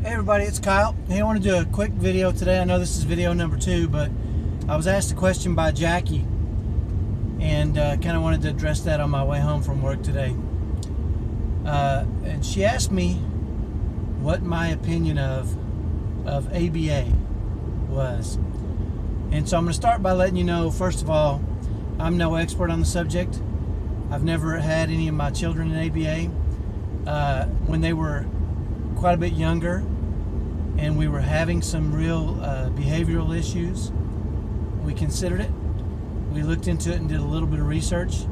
Hey everybody, it's Kyle. Hey, I want to do a quick video today. I know this is video number 2, but I was asked a question by Jackie and kind of wanted to address that on my way home from work today. And she asked me what my opinion of ABA was. And so I'm going to start by letting you know, first of all, I'm no expert on the subject. I've never had any of my children in ABA. When they were quite a bit younger and we were having some real behavioral issues, we considered it. We looked into it and did a little bit of research.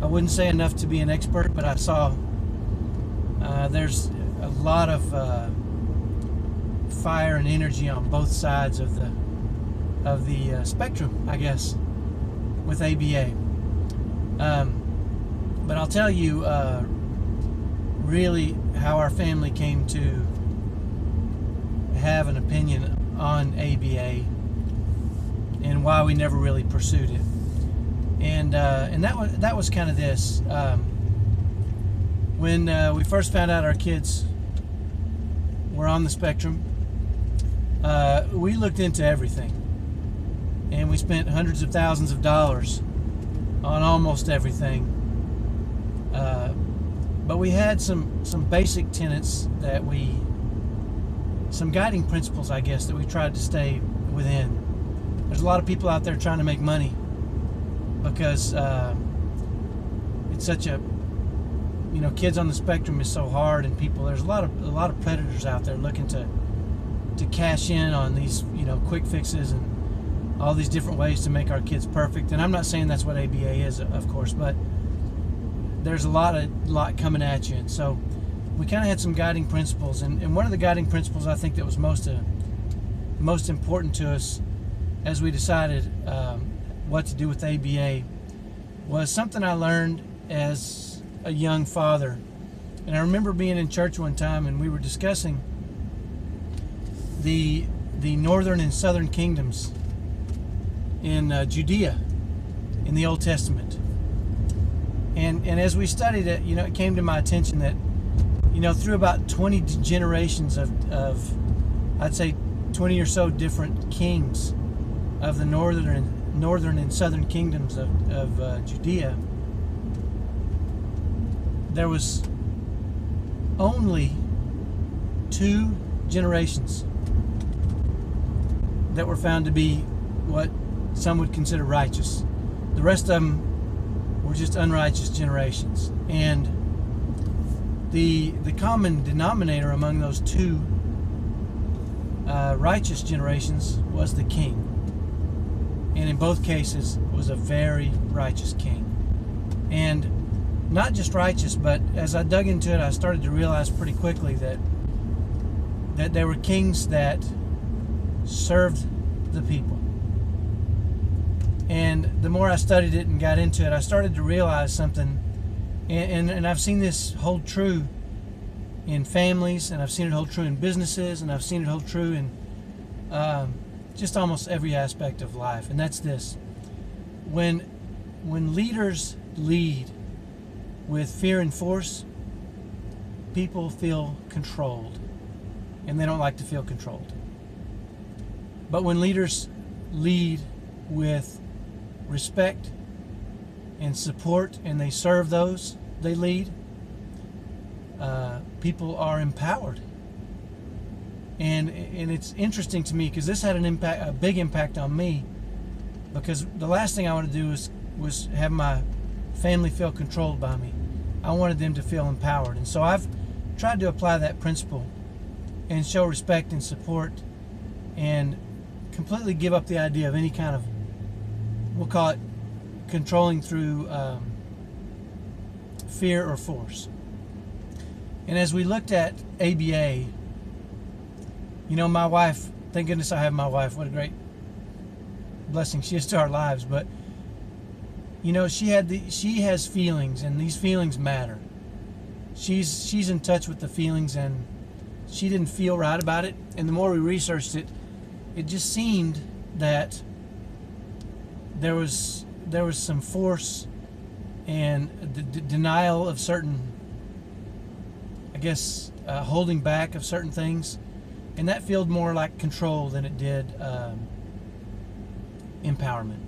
I wouldn't say enough to be an expert, but I saw there's a lot of fire and energy on both sides of the spectrum, I guess, with ABA. But I'll tell you really how our family came to have an opinion on ABA and why we never really pursued it. And that was kind of this. When we first found out our kids were on the spectrum, we looked into everything. And we spent hundreds of thousands of dollars on almost everything. But we had some basic tenets that some guiding principles, I guess, that we tried to stay within. There's a lot of people out there trying to make money because it's such a, kids on the spectrum is so hard, and there's a lot of predators out there looking to cash in on these, quick fixes and all these different ways to make our kids perfect. And I'm not saying that's what ABA is, of course, but there's a lot coming at you. And so we kind of had some guiding principles, and one of the guiding principles I think that was most important to us as we decided what to do with ABA was something I learned as a young father. And I remember being in church one time and we were discussing the northern and southern kingdoms in Judea in the Old Testament. And as we studied it, it came to my attention that, through about 20 generations of I'd say 20 or so different kings of the northern and southern kingdoms of Judea, there was only 2 generations that were found to be what some would consider righteous. The rest of them were just unrighteous generations. And the common denominator among those 2 righteous generations was the king. And in both cases was a very righteous king. And not just righteous, but as I dug into it, I started to realize pretty quickly that there were kings that served the people. And the more I studied it and got into it, I started to realize something. And I've seen this hold true in families, and I've seen it hold true in businesses, and I've seen it hold true in just almost every aspect of life. And that's this: when leaders lead with fear and force, people feel controlled, and they don't like to feel controlled. But when leaders lead with respect and support, and they serve those they lead, people are empowered. And it's interesting to me because this had a big impact on me, because the last thing I wanted to do was have my family feel controlled by me. I wanted them to feel empowered. And so I've tried to apply that principle and show respect and support, and completely give up the idea of any kind of, we'll call it, controlling through fear or force. And as we looked at ABA, my wife, thank goodness I have my wife, what a great blessing she is to our lives, but she has feelings, and these feelings matter. She's in touch with the feelings, and she didn't feel right about it. And the more we researched it, it just seemed that there was some force and the denial of certain, I guess, holding back of certain things and that felt more like control than it did empowerment.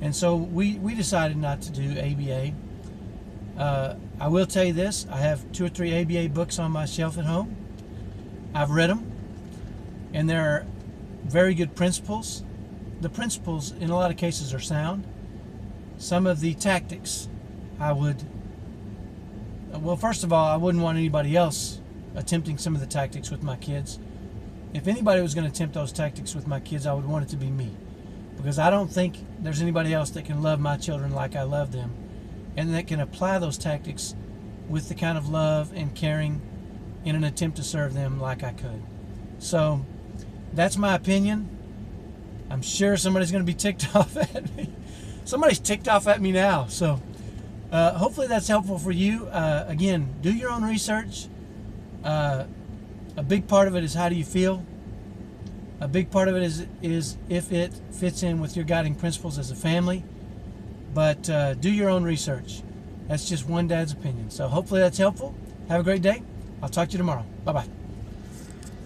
And so we decided not to do ABA. I will tell you this, I have 2 or 3 ABA books on my shelf at home. I've read them, and they're very good principles. The principles in a lot of cases are sound. Some of the tactics well, first of all, I wouldn't want anybody else attempting some of the tactics with my kids. If anybody was going to attempt those tactics with my kids, I would want it to be me, because I don't think there's anybody else that can love my children like I love them, and that can apply those tactics with the kind of love and caring in an attempt to serve them like I could. So that's my opinion. I'm sure somebody's going to be ticked off at me. Somebody's ticked off at me now. So hopefully that's helpful for you. Again, do your own research. A big part of it is, how do you feel? A big part of it is if it fits in with your guiding principles as a family. But do your own research. That's just one dad's opinion. So hopefully that's helpful. Have a great day. I'll talk to you tomorrow. Bye-bye.